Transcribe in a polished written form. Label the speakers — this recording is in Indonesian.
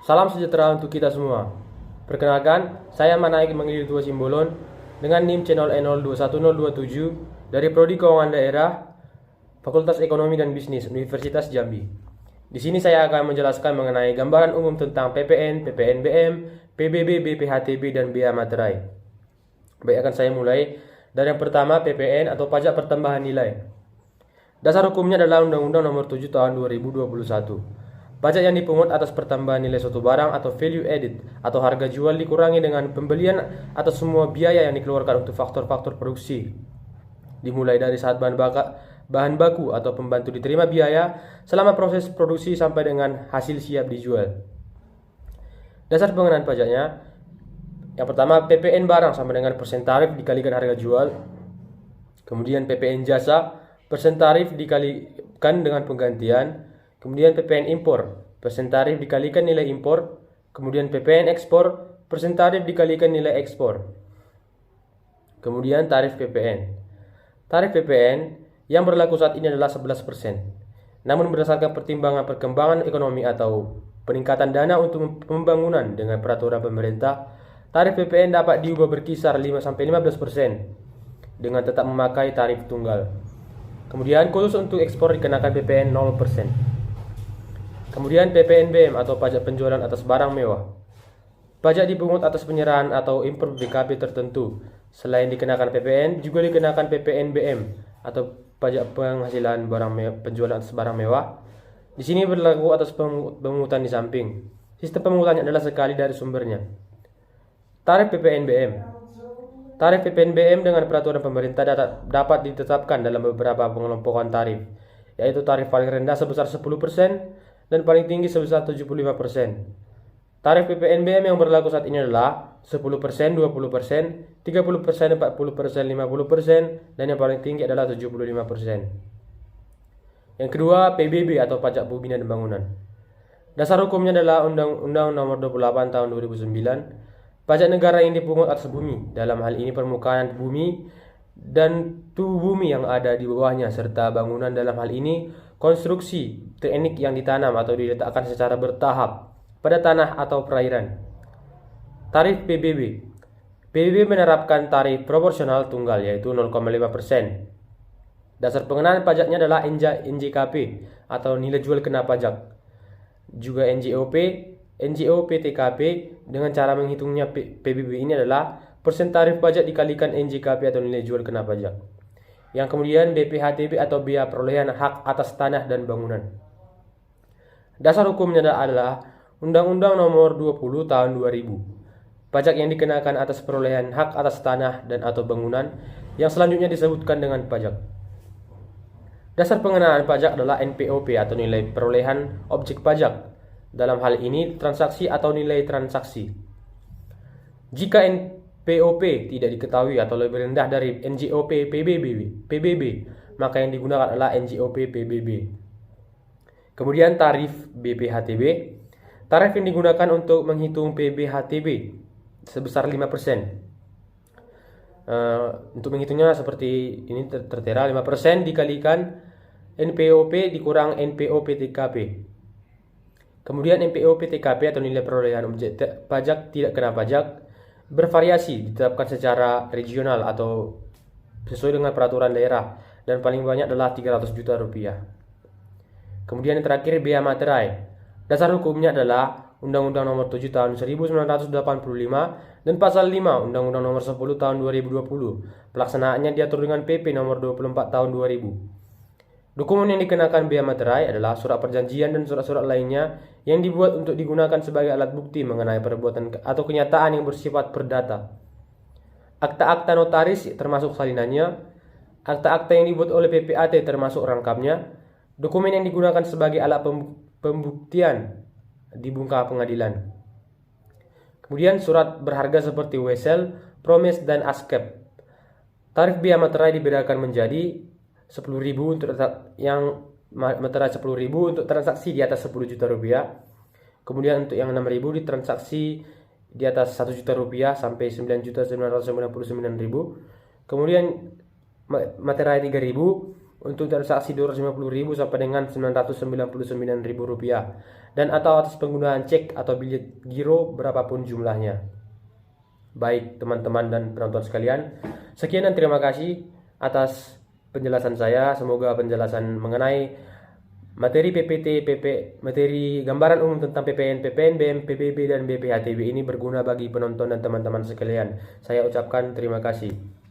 Speaker 1: Salam sejahtera untuk kita semua. Perkenalkan, saya Manaik Manggil Tua Simbolon dengan NIM channel N021027 dari Prodi Keuangan Daerah, Fakultas Ekonomi dan Bisnis Universitas Jambi. Di sini saya akan menjelaskan mengenai gambaran umum tentang PPN, PPNBM, PBB, BPHTB, dan Bea Materai. Baik, akan saya mulai dari yang pertama, PPN atau Pajak Pertambahan Nilai. Dasar hukumnya adalah Undang-Undang Nomor 7 Tahun 2021. Pajak yang dipungut atas pertambahan nilai suatu barang atau value added atau harga jual dikurangi dengan pembelian atau semua biaya yang dikeluarkan untuk faktor-faktor produksi. Dimulai dari saat bahan baku atau pembantu diterima biaya selama proses produksi sampai dengan hasil siap dijual. Dasar pengenaan pajaknya, yang pertama PPN barang sama dengan persen tarif dikalikan harga jual. Kemudian PPN jasa, persen tarif dikalikan dengan penggantian. Kemudian PPN impor, persen tarif dikalikan nilai impor. Kemudian PPN ekspor, persen tarif dikalikan nilai ekspor. Kemudian tarif PPN. Tarif PPN yang berlaku saat ini adalah 11%. Namun berdasarkan pertimbangan perkembangan ekonomi atau peningkatan dana untuk pembangunan dengan peraturan pemerintah, tarif PPN dapat diubah berkisar 5-15% dengan tetap memakai tarif tunggal. Kemudian khusus untuk ekspor dikenakan PPN 0%. Kemudian PPNBM atau pajak penjualan atas barang mewah. Pajak dipungut atas penyerahan atau impor BKP tertentu. Selain dikenakan PPN, juga dikenakan PPNBM atau pajak penghasilan penjualan atas barang mewah. Di sini berlaku atas pemungutan di samping. Sistem pemungutannya adalah sekali dari sumbernya. Tarif PPNBM. Tarif PPNBM dengan peraturan pemerintah dapat ditetapkan dalam beberapa pengelompokan tarif, yaitu tarif paling rendah sebesar 10% dan paling tinggi sebesar 75%. Tarif PPNBM yang berlaku saat ini adalah 10%, 20%, 30%, 40%, 50%, dan yang paling tinggi adalah 75%. Yang kedua, PBB atau Pajak Bumi dan Bangunan. Dasar hukumnya adalah Undang-Undang Nomor 28 Tahun 2009. Pajak negara yang dipungut atas bumi, dalam hal ini permukaan bumi dan tubuh bumi yang ada di bawahnya, serta bangunan dalam hal ini konstruksi teknik yang ditanam atau diletakkan secara bertahap pada tanah atau perairan. Tarif PBB. PBB menerapkan tarif proporsional tunggal yaitu 0,5%. Dasar pengenaan pajaknya adalah NJKP atau nilai jual kena pajak. Juga NJOP, NJOPTKP. Dengan cara menghitungnya PBB ini adalah persen tarif pajak dikalikan NJKP atau nilai jual kena pajak. Yang kemudian BPHTB atau biaya perolehan hak atas tanah dan bangunan. Dasar hukumnya adalah Undang-Undang Nomor 20 Tahun 2000. Pajak yang dikenakan atas perolehan hak atas tanah dan atau bangunan yang selanjutnya disebutkan dengan pajak. Dasar pengenaan pajak adalah NPOP atau nilai perolehan objek pajak. Dalam hal ini transaksi atau nilai transaksi. Jika POP tidak diketahui atau lebih rendah dari NJOP PBB, maka yang digunakan adalah NJOP PBB. Kemudian tarif BPHTB. Tarif yang digunakan untuk menghitung PBHTB sebesar 5%. Untuk menghitungnya seperti ini tertera 5% dikalikan NPOP dikurang NPOPTKP. Kemudian NPOPTKP atau nilai perolehan objek pajak tidak kena pajak bervariasi, ditetapkan secara regional atau sesuai dengan peraturan daerah dan paling banyak adalah 300 juta rupiah. Kemudian yang terakhir, bea materai. Dasar hukumnya adalah Undang-Undang Nomor 7 Tahun 1985 dan Pasal 5 Undang-Undang Nomor 10 Tahun 2020. Pelaksanaannya diatur dengan PP Nomor 24 Tahun 2000. Dokumen yang dikenakan bea materai adalah surat perjanjian dan surat-surat lainnya yang dibuat untuk digunakan sebagai alat bukti mengenai perbuatan atau kenyataan yang bersifat perdata. Akta-akta notaris termasuk salinannya, akta-akta yang dibuat oleh PPAT termasuk rangkapnya, dokumen yang digunakan sebagai alat pembuktian di muka pengadilan. Kemudian surat berharga seperti wesel, promes, dan askep. Tarif bea materai dibedakan menjadi 10.000 untuk yang materai 10.000 untuk transaksi di atas 10 juta rupiah. Kemudian untuk yang 6.000 di transaksi di atas 1 juta rupiah sampai 9.999.000. Kemudian materai 3.000 untuk transaksi Rp250.000 sampai dengan Rp999.000 dan atau atas penggunaan cek atau bilet giro berapapun jumlahnya. Baik teman-teman dan penonton sekalian, sekian dan terima kasih atas penjelasan saya. Semoga penjelasan mengenai materi PPT, materi gambaran umum tentang PPN, PPNBM, PBB dan BPHTB ini berguna bagi penonton dan teman-teman sekalian. Saya ucapkan terima kasih.